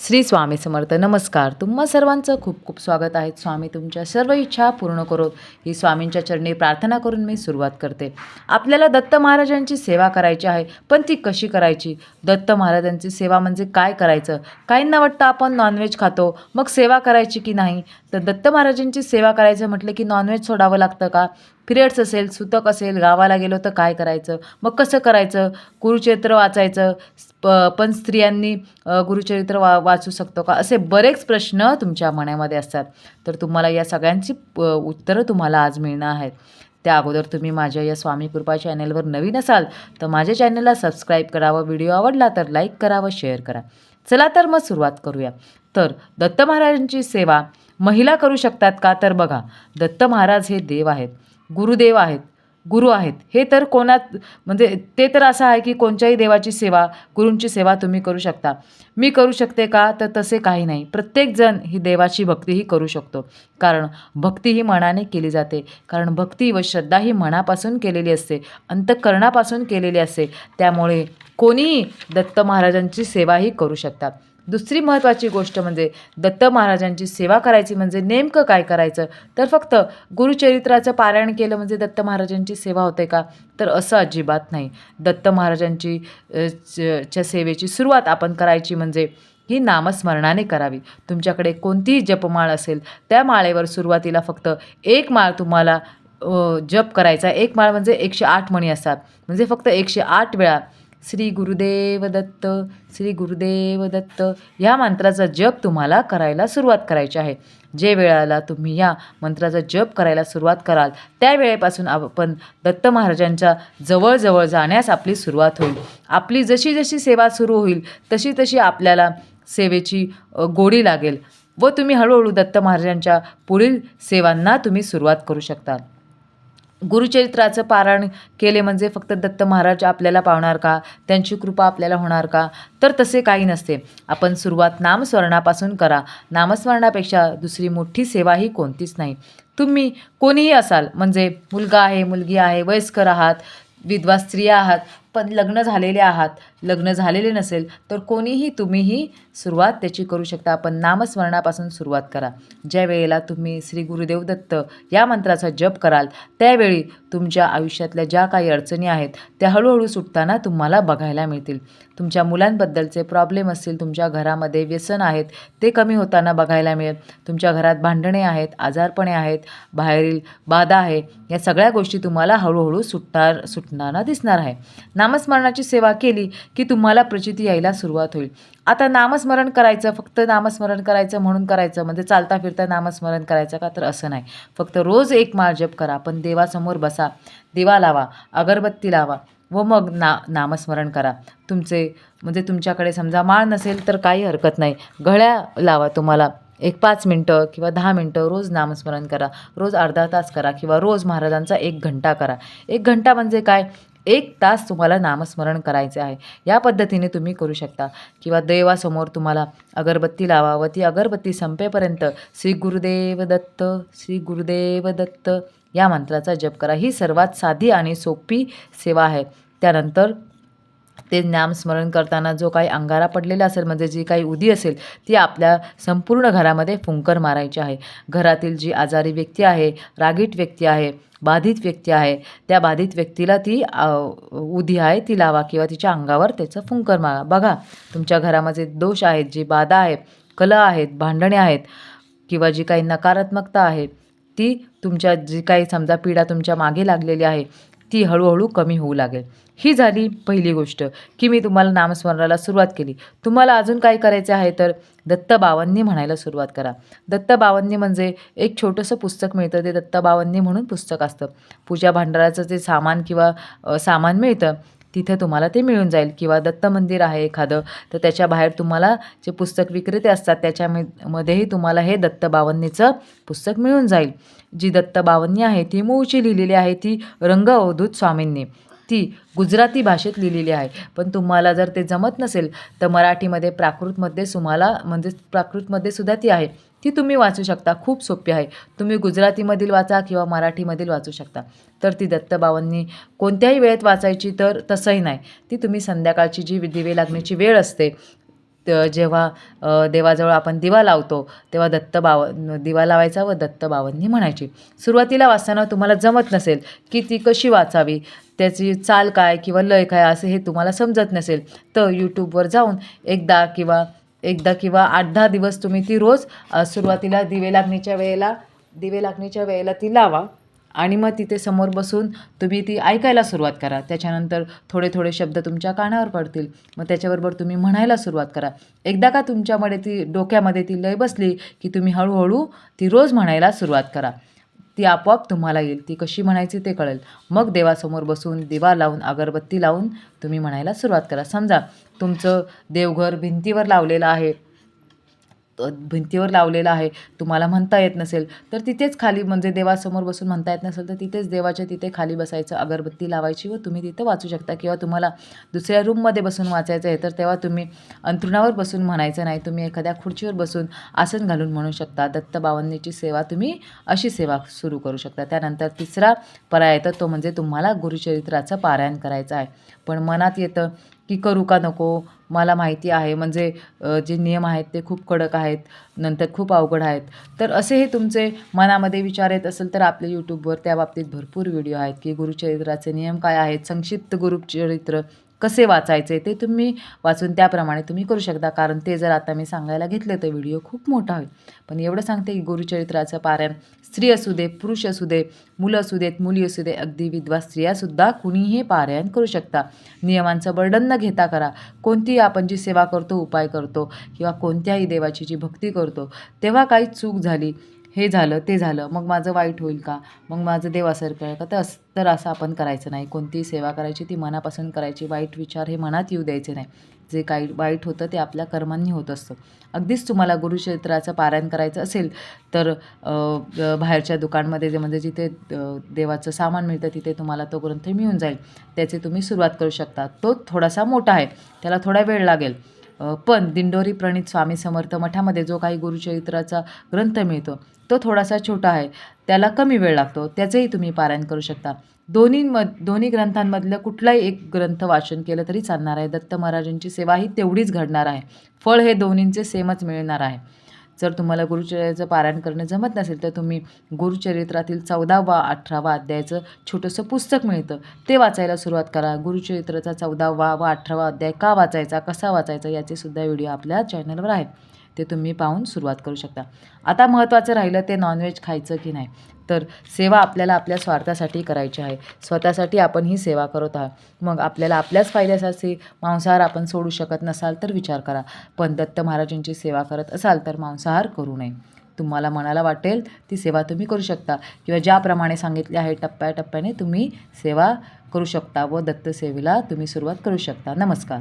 श्री स्वामी समर्थ. नमस्कार. तुम्हा सर्वांचं खूप खूप स्वागत आहे. स्वामी तुमच्या सर्व इच्छा पूर्ण करोत ही स्वामींच्या चरणी प्रार्थना करून मी सुरुवात करते. आपल्याला दत्त महाराजांची सेवा करायची आहे, पण ती कशी करायची? दत्त महाराजांची सेवा म्हणजे काय करायचं? काहींना वाटतं आपण नॉनव्हेज खातो, मग सेवा करायची की नाही? तर दत्त महाराजांची सेवा करायचं म्हटलं की नॉनव्हेज सोडावं लागतं का? पिरियड्स असेल, सुतक असेल, गावाला गेलो तर काय करायचं? मग कसं करायचं? गुरुचरित्र वाचायचं, पण स्त्रियांनी गुरुचरित्र वाचू शकतो का? असे बरेच प्रश्न तुमच्या मनामध्ये असतात. तर तुम्हाला या सगळ्यांची उत्तरं तुम्हाला आज मिळणार आहेत. त्या अगोदर तुम्ही माझ्या या स्वामी कृपा चॅनलवर नवीन असाल तर माझ्या चॅनलला सबस्क्राईब करावं, व्हिडिओ आवडला तर लाईक करावं, शेअर करा. चला तर मग सुरुवात करूया. तर दत्त महाराजांची सेवा महिला करू शकतात का? तर बघा, दत्त महाराज हे देव आहेत, गुरुदेव आहेत, गुरु आहेत. हे तर कोणात म्हणजे ते तर असं आहे की कोणत्याही देवाची सेवा, गुरूंची सेवा तुम्ही करू शकता. मी करू शकते का? तर तसे काही नाही. प्रत्येकजण ही देवाची भक्तीही करू शकतो. कारण भक्ती ही मनाने केली जाते. कारण भक्ती व श्रद्धा ही मनापासून केलेली असते, अंतःकरणापासून केलेली असते. त्यामुळे कोणीही दत्त महाराजांची सेवाही करू शकतात. दुसरी महत्त्वाची गोष्ट म्हणजे दत्त महाराजांची सेवा करायची म्हणजे नेमकं काय करायचं? तर फक्त गुरुचरित्राचं पारायण केलं म्हणजे दत्त महाराजांची सेवा होते का? तर असं अजिबात नाही. दत्त महाराजांची च्या सेवेची सुरुवात आपण करायची म्हणजे ही नामस्मरणाने करावी. तुमच्याकडे कोणतीही जपमाळ असेल, त्या माळेवर सुरुवातीला फक्त एक माळ तुम्हाला जप करायचा. एक माळ म्हणजे 108 मणी असतात, म्हणजे फक्त 108 वेळा श्री गुरुदेव दत्त, श्री गुरुदेव दत्त ह्या मंत्राचा जप तुम्हाला करायला सुरुवात करायची आहे. जे वेळेला तुम्ही या मंत्राचा जप करायला सुरुवात कराल त्या वेळेपासून आपण दत्त महाराजांच्या जवळ जाण्यास आपली सुरुवात होईल. आपली जशी जशी सेवा सुरू होईल तशी तशी आपल्याला सेवेची गोडी लागेल व तुम्ही हळूहळू दत्त महाराजांच्या पुढील सेवांना तुम्ही सुरुवात करू शकता. गुरुचरित्राचं पारायण केले म्हणजे फक्त दत्त महाराज आपल्याला पावणार का? त्यांची कृपा आपल्याला होणार का? तर तसे काही नसते. आपण सुरुवात नामस्मरणापासून करा. नामस्मरणापेक्षा दुसरी मोठी सेवा ही कोणतीच नाही. तुम्ही कोणीही असाल, म्हणजे मुलगा आहे, मुलगी आहे, वयस्कर आहात, विधवा स्त्रिया आहात, पण लग्न झालेले आहात, लग्न झालेले नसेल तर कोणीही तुम्हीही सुरुवात त्याची करू शकता. आपण नामस्मरणापासून सुरुवात करा. ज्या वेळेला तुम्ही श्री गुरुदेव दत्त या मंत्राचा जप कराल त्यावेळी तुमच्या आयुष्यातल्या ज्या काही अडचणी आहेत त्या हळूहळू सुटताना तुम्हाला बघायला मिळतील. तुमच्या मुलांबद्दलचे प्रॉब्लेम असतील, तुमच्या घरामध्ये व्यसन आहेत ते कमी होताना बघायला मिळेल. तुमच्या घरात भांडणे आहेत, आजारपणे आहेत, बाहेरील बाधा आहे, या सगळ्या गोष्टी तुम्हाला हळूहळू सुटताना दिसणार आहे. नामस्मरणाची सेवा केली की तुम्हाला प्रचिती यायला सुरुवात होईल. आता नामस्मरण करायचं, फक्त नामस्मरण करायचं म्हणून करायचं म्हणजे चालता फिरता नामस्मरण करायचं का? तर असं नाही. फक्त रोज एक माळ जप करा, पण देवासमोर बसा, दिवा लावा, अगरबत्ती लावा व मग नामस्मरण करा. म्हणजे तुमच्याकडे समजा माळ नसेल तर काही हरकत नाही, घड्या लावा. तुम्हाला एक 5 मिनटं किंवा 10 मिनटं रोज नामस्मरण करा. रोज अर्धा तास करा किंवा रोज महाराजांचा 1 घंटा करा. 1 घंटा म्हणजे काय? 1 तास तुम्हाला नामस्मरण करायचे आहे. या पद्धतीने तुम्ही करू शकता. किंवा देवासमोर तुम्हाला अगरबत्ती लावा व ती अगरबत्ती संपेपर्यंत श्री गुरुदेव दत्त, श्री गुरुदेव दत्त या मंत्राचा जप करा. ही सर्वात साधी आणि सोपी सेवा आहे. त्यानंतर ते नामस्मरण करताना जो काही अंगारा पडलेला असेल, म्हणजे जी काही उदी असेल ती आपल्या संपूर्ण घरामध्ये फुंकर मारायची आहे. घरातील जी आजारी व्यक्ती आहे, रागीट व्यक्ती आहे, बाधित व्यक्ती आहे, त्या बाधित व्यक्तीला ती उदी आहे ती लावा किंवा तिच्या अंगावर त्याचं फुंकर मारा. बघा, तुमच्या घरामध्ये दोष आहेत, जी बाधा आहे, कलह आहेत, भांडणे आहेत किंवा जी काही नकारात्मकता आहे ती तुमच्या जी काही समजा पीडा तुमच्या मागे लागलेली आहे ती हळूहळू कमी होऊ लागेल. ही झाली पहिली गोष्ट की मी तुम्हाला नामस्मरणाला सुरुवात केली. तुम्हाला अजून काय करायचे आहे तर दत्तबावन्नी म्हणायला सुरुवात करा. दत्तबावन्नी म्हणजे एक छोटंसं पुस्तक मिळतं, ते दत्तबावन्नी म्हणून पुस्तक असतं. पूजा भांडाराचं जे सामान किंवा सामान मिळतं तिथे तुम्हाला ते मिळून जाईल. किंवा दत्त मंदिर आहे एखादं तर त्याच्या बाहेर तुम्हाला जे पुस्तक विक्रेते असतात त्याच्यामध्येही तुम्हाला हे दत्तबावन्नीचं पुस्तक मिळून जाईल. जी दत्तबावन्नी आहे ती मूळची लिहिलेली आहे, ती रंग अवधूत स्वामींनी, ती गुजराती भाषेत लिहिलेली आहे. पण तुम्हाला जर ते जमत नसेल तर मराठीमध्ये प्राकृतमध्ये म्हणजे प्राकृतमध्ये सुद्धा ती आहे, ती तुम्ही वाचू शकता. खूप सोपी आहे. तुम्ही गुजरातीमधील वाचा किंवा मराठीमधील वाचू शकता. तर ती दत्तबावन्नी कोणत्याही वेळेत वाचायची तर तसंही नाही. ती तुम्ही संध्याकाळची जी दिवे लागण्याची वेळ असते जेव्हा देवाजवळ आपण दिवा लावतो तेव्हा दिवा लावायचा व दत्त बावन्नी म्हणायची. सुरुवातीला वाचताना तुम्हाला जमत नसेल की ती कशी वाचावी, त्याची चाल काय किंवा लय काय असं हे तुम्हाला समजत नसेल, तर यूट्यूबवर जाऊन एकदा किंवा 8-10 दिवस तुम्ही ती रोज सुरुवातीला दिवे लागणीच्या वेळेला ती लावा आणि मग तिथे समोर बसून तुम्ही ती ऐकायला सुरुवात करा. त्याच्यानंतर थोडे थोडे शब्द तुमच्या कानावर पडतील, मग त्याच्याबरोबर तुम्ही म्हणायला सुरुवात करा. एकदा का तुमच्यामध्ये डोक्यामध्ये ती लय बसली की तुम्ही हळूहळू ती रोज म्हणायला सुरुवात करा. ती आपोआप तुम्हाला येईल. ती कशी म्हणायची ते कळेल. मग देवासमोर बसून दिवा लावून अगरबत्ती लावून तुम्ही म्हणायला सुरुवात करा. समजा तुमचं देवघर भिंतीवर लावलेलं आहे, तुम्हाला म्हणता येत नसेल तर तिथेच खाली, म्हणजे देवासमोर बसून म्हणता येत नसेल तर तिथेच देवाच्या तिथे खाली बसायचं, अगरबत्ती लावायची व तुम्ही तिथं वाचू शकता. किंवा तुम्हाला दुसऱ्या रूममध्ये बसून वाचायचं आहे तर तेव्हा तुम्ही अंथरुणावर बसून म्हणायचं नाही, तुम्ही एखाद्या खुर्चीवर बसून आसन घालून म्हणू शकता. दत्त बावन्नीची सेवा तुम्ही अशी सेवा सुरू करू शकता. त्यानंतर तिसरा पर्याय येतो, तो म्हणजे तुम्हाला गुरुचरित्राचं पारायण करायचं आहे. पण मनात येतं की करू का नको, मला माहिती आहे म्हणजे जे नियम आहेत ते खूप कडक आहेत, नंतर खूप अवघड आहेत. तर असेही तुमचे मनामध्ये विचार येत असेल तर आपल्या यूट्यूबवर त्या बाबतीत भरपूर व्हिडिओ आहेत की गुरुचरित्राचे नियम काय आहेत, संक्षिप्त गुरुचरित्र कसे वाचायचे ते तुम्ही वाचून त्याप्रमाणे तुम्ही करू शकता. कारण ते जर आता मी सांगायला घेतले तर व्हिडिओ खूप मोठा होईल. पण एवढं सांगते की गुरुचरित्राचं पारायण स्त्री असू दे, पुरुष असू दे, मुलं असू देत, मुली असू दे, अगदी विधवा स्त्रियासुद्धा कुणीही पारायण करू शकता. नियमांचं बर्डन न घेता करा. कोणतीही आपण जी सेवा करतो, उपाय करतो किंवा कोणत्याही देवाची जी भक्ती करतो तेव्हा काही चूक झाली, हे झालं ते झालं, मग माझं वाईट होईल का, मग माझं देव असर करेल का, तर असं आपण करायचं नाही. कोणतीही सेवा करायची ती मनापासून करायची. वाईट विचार हे मनात येऊ द्यायचे नाही. जे काही वाईट होतं ते आपल्या कर्मांनी होत असतं. अगदीच तुम्हाला गुरुचरित्राचं पारायण करायचं असेल तर बाहेरच्या दुकानमध्ये म्हणजे जिथे देवाचं सामान मिळतं तिथे तुम्हाला तो ग्रंथ मिळून जाईल. त्याची तुम्ही सुरुवात करू शकता. तो थोडासा मोठा आहे, त्याला थोडा वेळ लागेल. पण दिंडोरी प्रणीत स्वामी समर्थ मठामध्ये जो काही गुरुचरित्राचा ग्रंथ मिळतो तो थोडासा छोटा आहे, त्याला कमी वेळ लागतो. त्याचंही तुम्ही पारायण करू शकता. दोन्ही ग्रंथांमधलं कुठलाही एक ग्रंथ वाचन केलं तरी चालणार आहे. दत्त महाराजांची सेवाही तेवढीच घडणार आहे. फळ हे दोन्हींचे सेमच मिळणार आहे. जर तुम्हाला गुरुचरित्राचं पारायण करणं जमत नसेल तर तुम्ही गुरुचरित्रातील 14वा 18वा अध्यायाचं छोटंसं पुस्तक मिळतं, ते वाचायला सुरुवात करा. गुरुचरित्राचा 14वा व 18वा अध्याय का वाचायचा, कसा वाचायचा याचे सुद्धा व्हिडिओ आपल्या चॅनलवर आहेत, ते तुम्ही पाहून सुरुवात करू शकता. आता महत्त्वाचं राहिलं ते नॉनव्हेज खायचं की नाही. तर सेवा आपल्याला आपल्या स्वार्थासाठी करायची आहे. स्वतःसाठी आपण ही सेवा करत आहात. मग आपल्याला आपल्याच फायद्यासाठी मांसाहार आपण सोडू शकत नसाल तर विचार करा. पण दत्त महाराजांची सेवा करत असाल तर मांसाहार करू नये. तुम्हाला मनाला वाटेल ती सेवा तुम्ही करू शकता किंवा ज्याप्रमाणे सांगितले आहे टप्प्याटप्प्याने तुम्ही सेवा करू शकता व दत्त सेवेला तुम्ही सुरुवात करू शकता. नमस्कार.